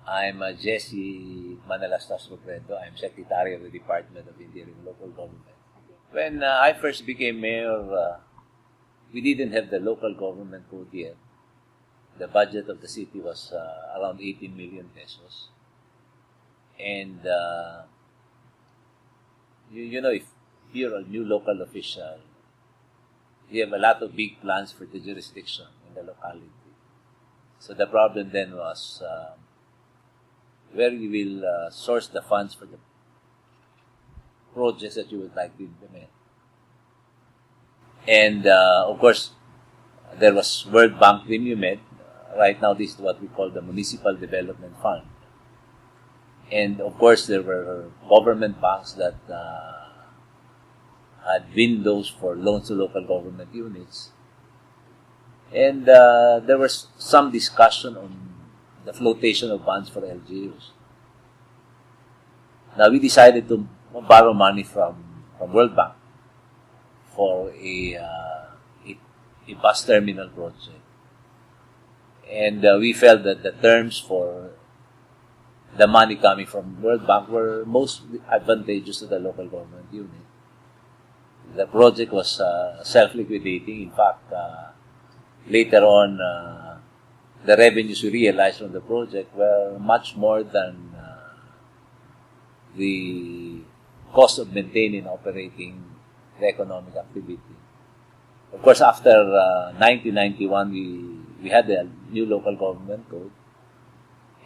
I'm Jesse Manalastas Robredo. I'm Secretary of the Department of Interior and Local Government. When I first became mayor, we didn't have the local government code yet. The budget of the city was around 18 million pesos. And, you know, if you're a new local official, you have a lot of big plans for the jurisdiction in the locality. So the problem then was where you will source the funds for the projects that you would like to implement. And, of course, there was World Bank Premium. Right now, this is what we call the Municipal Development Fund. And, of course, there were government banks that had windows for loans to local government units. And there was some discussion on the flotation of funds for LGUs. Now, we decided to borrow money from World Bank for a bus terminal project. And we felt that the terms for the money coming from World Bank were most advantageous to the local government unit. The project was self-liquidating. In fact, later on, the revenues we realized from the project were much more than the cost of maintaining and operating the economic activity. Of course, after 1991, we had the new local government code,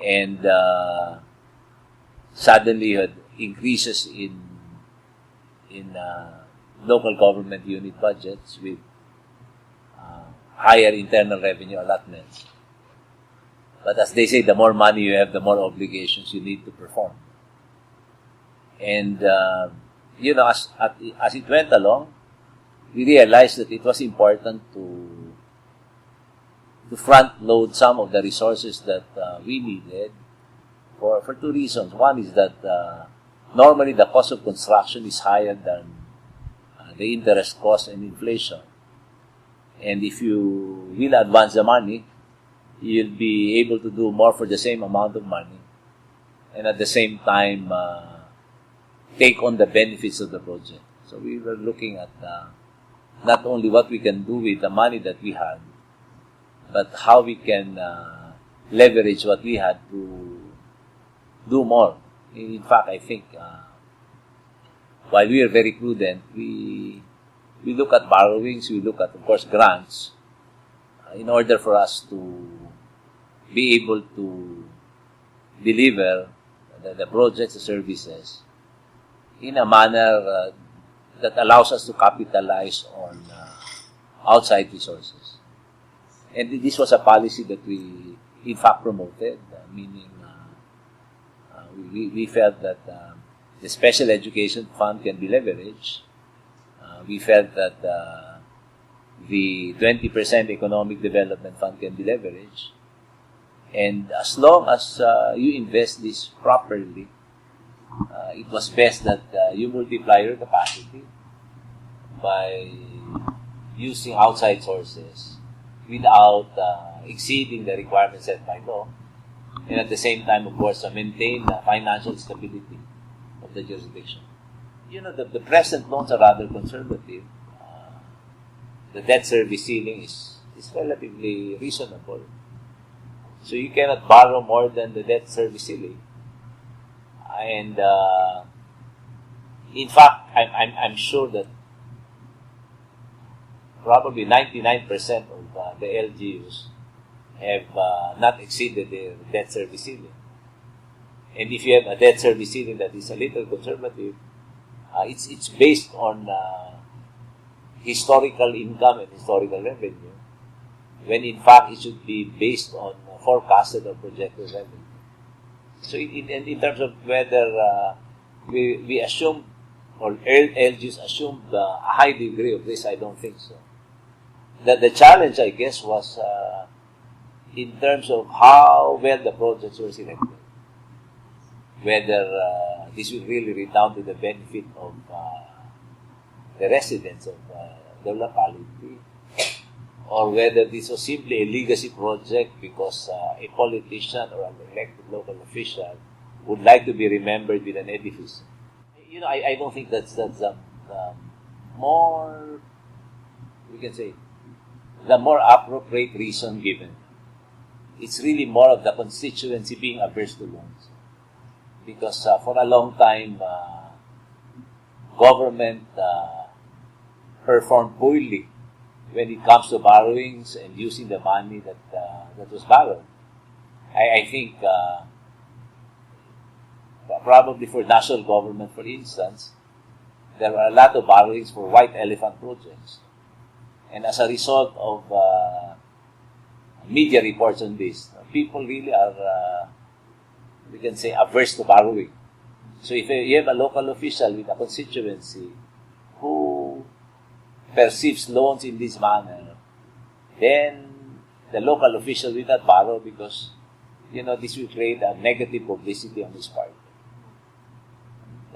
and suddenly you had increases in local government unit budgets with higher internal revenue allotments. But as they say, the more money you have, the more obligations you need to perform. And, as it went along, we realized that it was important to front load some of the resources that we needed for two reasons. One is that normally the cost of construction is higher than the interest cost and inflation. And if you will advance the money, you'll be able to do more for the same amount of money, and at the same time take on the benefits of the project. So we were looking at not only what we can do with the money that we had, but how we can leverage what we had to do more. In fact, I think while we are very prudent, we look at borrowings, we look at, of course, grants, in order for us to be able to deliver the projects, the services, in a manner that allows us to capitalize on outside resources. And this was a policy that we, in fact, promoted, meaning we felt that the Special Education Fund can be leveraged. We felt that the 20% Economic Development Fund can be leveraged. And as long as you invest this properly, it was best that you multiply your capacity by using outside sources without exceeding the requirements set by law, and at the same time, of course, maintain the financial stability of the jurisdiction. The present loans are rather conservative. The debt service ceiling is relatively reasonable. So you cannot borrow more than the debt service ceiling. And in fact, I'm sure that probably 99% of the LGUs have not exceeded their debt service ceiling. And if you have a debt service ceiling that is a little conservative, it's based on historical income and historical revenue, when in fact it should be based on forecasted or projected revenue. So in terms of whether we assume, or LGUs assumed a high degree of risk, I don't think so. The challenge, I guess, was in terms of how well the projects were selected. Whether this will really redound to the benefit of the residents of the locality, or whether this was simply a legacy project because a politician or an elected local official would like to be remembered with an edifice. I don't think that's more, we can say, the more appropriate reason given. It's really more of the constituency being averse to loans. Because for a long time, government performed poorly when it comes to borrowings and using the money that was borrowed. I think probably for national government, for instance, there were a lot of borrowings for white elephant projects. And as a result of media reports on this, people really are, we can say, averse to borrowing. So if you have a local official with a constituency who perceives loans in this manner, then the local official will not borrow because, this will create a negative publicity on his part.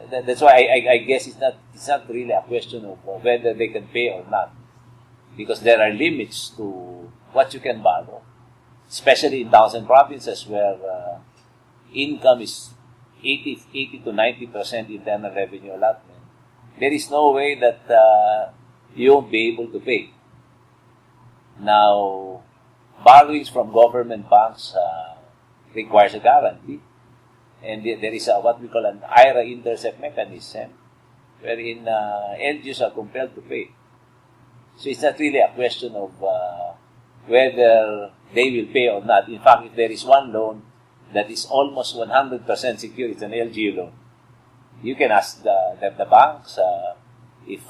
That's why I guess it's not really a question of whether they can pay or not, because there are limits to what you can borrow, especially in towns and provinces where income is 80 to 90% internal revenue allotment. There is no way that you won't be able to pay. Now, borrowings from government banks requires a guarantee. And there is what we call an IRA intercept mechanism, wherein LGUs are compelled to pay. So it's not really a question of whether they will pay or not. In fact, if there is one loan that is almost 100% secure, it's an LGU loan. You can ask the banks if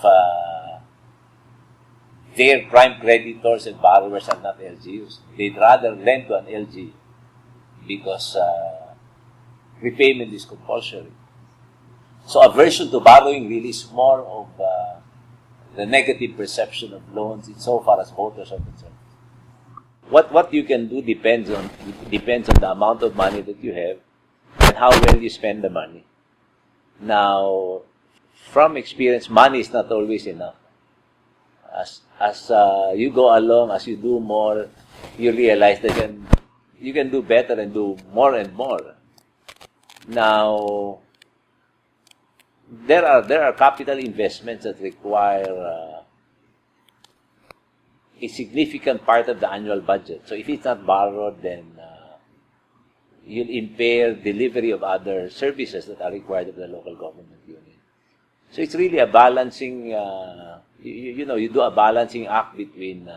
their prime creditors and borrowers are not LGUs. They'd rather lend to an LGU because repayment is compulsory. So aversion to borrowing really is more of the negative perception of loans insofar as voters are concerned. What you can do depends on the amount of money that you have and how well you spend the money. Now, from experience, money is not always enough. As you go along, as you do more, you realize that you can do better and do more and more. Now, there are capital investments that require a significant part of the annual budget. So if it's not borrowed, then you'll impair delivery of other services that are required of the local government unit. So it's really a balancing, you do a balancing act between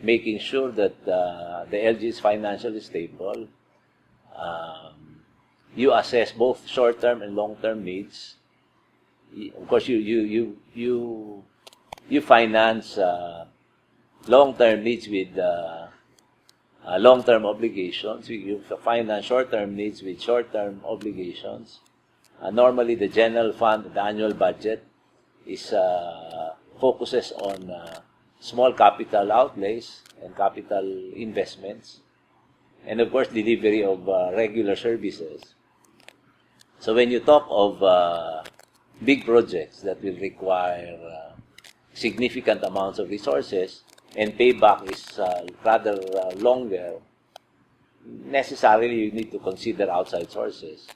making sure that the LG is financially stable. You assess both short-term and long-term needs. Of course, you finance long-term needs with long-term obligations. You finance short-term needs with short-term obligations. Normally, the general fund, the annual budget, is focuses on small capital outlays and capital investments, and of course, delivery of regular services. So when you talk of big projects that will require significant amounts of resources and payback is rather longer, necessarily you need to consider outside sources.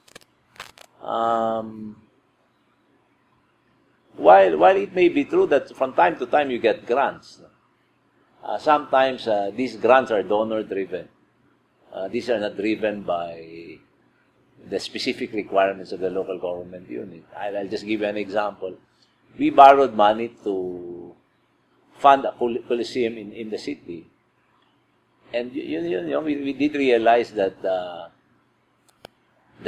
While it may be true that from time to time you get grants, sometimes these grants are donor-driven. These are not driven by the specific requirements of the local government unit. I'll just give you an example. We borrowed money to fund a coliseum in the city. And we did realize that the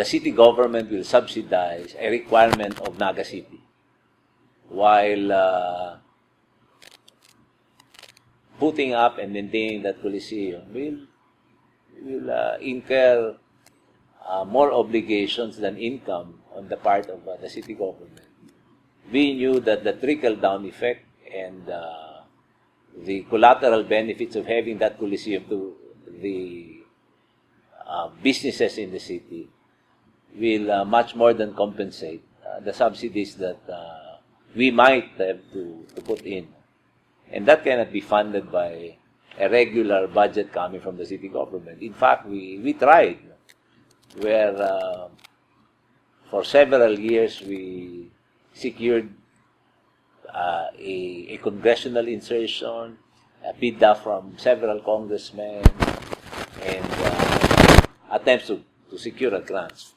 city government will subsidize a requirement of Naga City, while putting up and maintaining that coliseum will incur more obligations than income on the part of the city government. We knew that the trickle-down effect and the collateral benefits of having that coliseum to the businesses in the city will much more than compensate the subsidies that we might have to put in. And that cannot be funded by a regular budget coming from the city government. In fact, we tried, where for several years we secured a congressional insertion, a bidda from several congressmen, and attempts to secure a grant.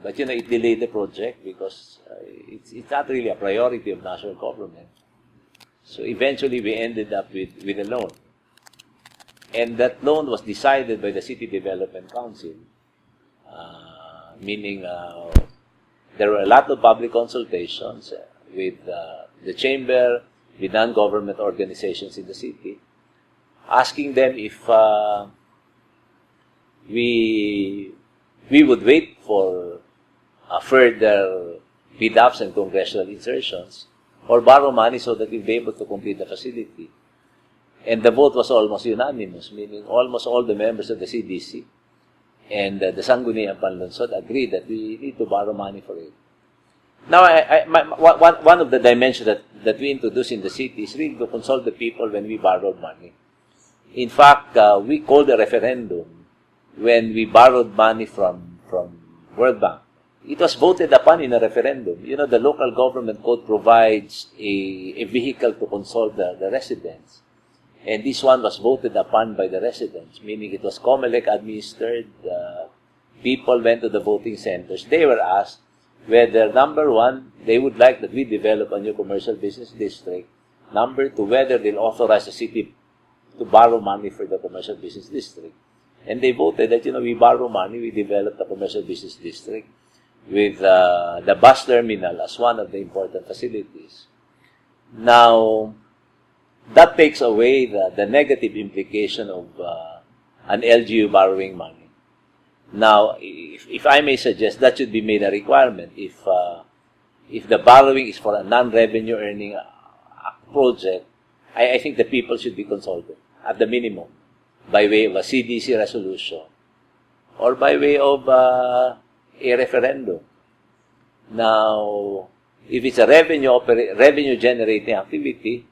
But, it delayed the project because it's not really a priority of national government. So eventually we ended up with a loan. And that loan was decided by the City Development Council, meaning there were a lot of public consultations with the chamber, with non-government organizations in the city, asking them if we would wait for further bid-ups and congressional insertions, or borrow money so that we'll be able to complete the facility. And the vote was almost unanimous, meaning almost all the members of the CDC and the Sangguniang Panlunsod agreed that we need to borrow money for it. Now, one of the dimensions that we introduced in the city is really to consult the people when we borrowed money. In fact, we called a referendum when we borrowed money from World Bank. It was voted upon in a referendum. The local government code provides a vehicle to consult the residents. And this one was voted upon by the residents, meaning it was COMELEC administered. People went to the voting centers. They were asked whether, number one, they would like that we develop a new commercial business district. Number two, whether they'll authorize the city to borrow money for the commercial business district. And they voted that, we borrow money, we develop the commercial business district with the bus terminal as one of the important facilities. Now, that takes away the negative implication of an LGU borrowing money. Now, if I may suggest, that should be made a requirement. If the borrowing is for a non-revenue earning project, I think the people should be consulted at the minimum by way of a CDC resolution or by way of a referendum. Now, if it's a revenue generating activity,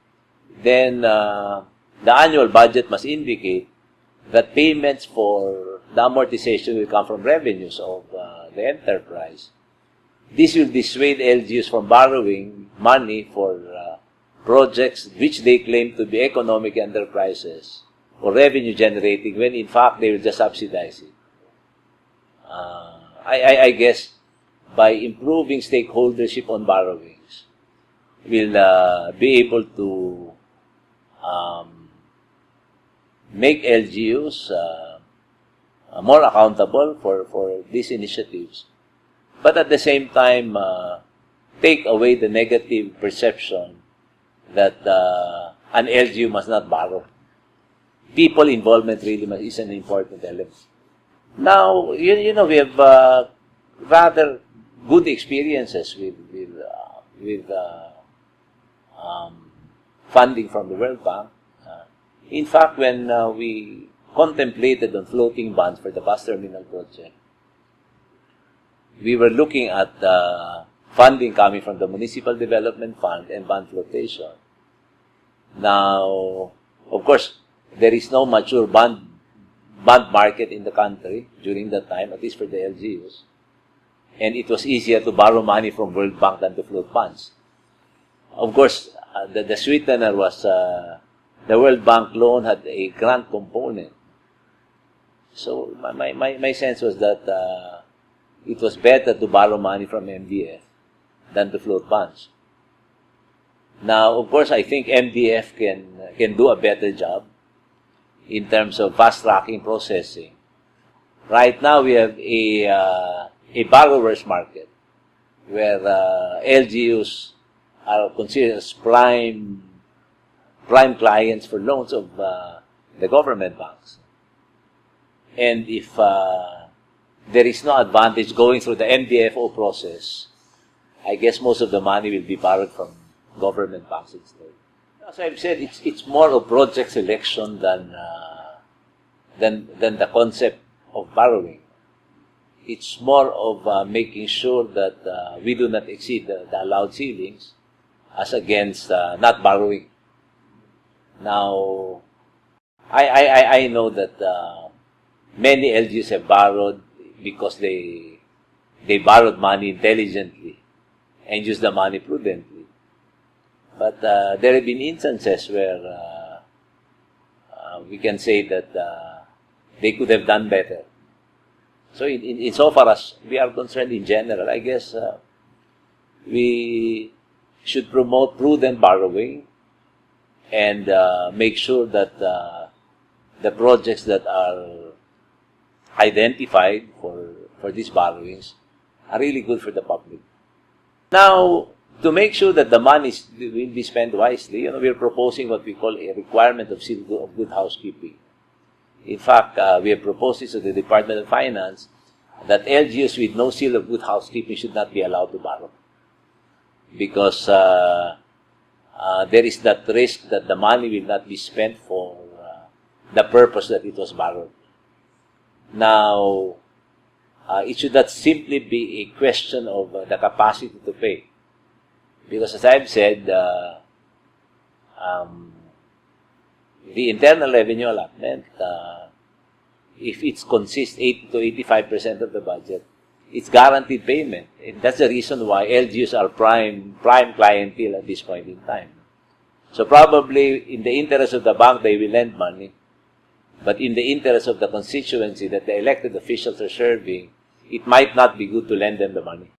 then the annual budget must indicate that payments for the amortization will come from revenues of the enterprise. This will dissuade LGUs from borrowing money for projects which they claim to be economic enterprises or revenue generating, when in fact they will just subsidize it. I guess by improving stakeholdership on borrowings, we'll be able to make LGUs more accountable for these initiatives, but at the same time take away the negative perception that an LGU must not borrow. People involvement really is an important element. Now, we have rather good experiences with funding from the World Bank. In fact, when we contemplated on floating bonds for the bus terminal project, we were looking at funding coming from the Municipal Development Fund and bond flotation. Now, of course, there is no mature bond market in the country during that time, at least for the LGUs. And it was easier to borrow money from World Bank than to float bonds. Of course, the sweetener was the World Bank loan had a grant component. So my sense was that it was better to borrow money from MDF than to float bonds. Now, of course, I think MDF can do a better job in terms of fast-tracking processing. Right now, we have a borrower's market where LGUs are considered as prime clients for loans of the government banks. And if there is no advantage going through the MDFO process, I guess most of the money will be borrowed from government banks instead. As I've said, it's more of project selection than the concept of borrowing. It's more of making sure that we do not exceed the allowed ceilings as against not borrowing. Now, I know that many LGUs have borrowed because they borrowed money intelligently and used the money prudently. But there have been instances where we can say that they could have done better. So in so far as we are concerned in general, I guess we should promote prudent borrowing and make sure that the projects that are identified for these borrowings are really good for the public. Now, to make sure that the money will be spent wisely, we are proposing what we call a requirement of seal of good housekeeping. In fact, we have proposed this to the Department of Finance that LGUs with no seal of good housekeeping should not be allowed to borrow, because there is that risk that the money will not be spent for the purpose that it was borrowed. Now, it should not simply be a question of the capacity to pay. Because as I've said, the internal revenue allotment, if it consists 80 to 85% of the budget, it's guaranteed payment. And that's the reason why LGUs are prime clientele at this point in time. So probably in the interest of the bank, they will lend money. But in the interest of the constituency that the elected officials are serving, it might not be good to lend them the money.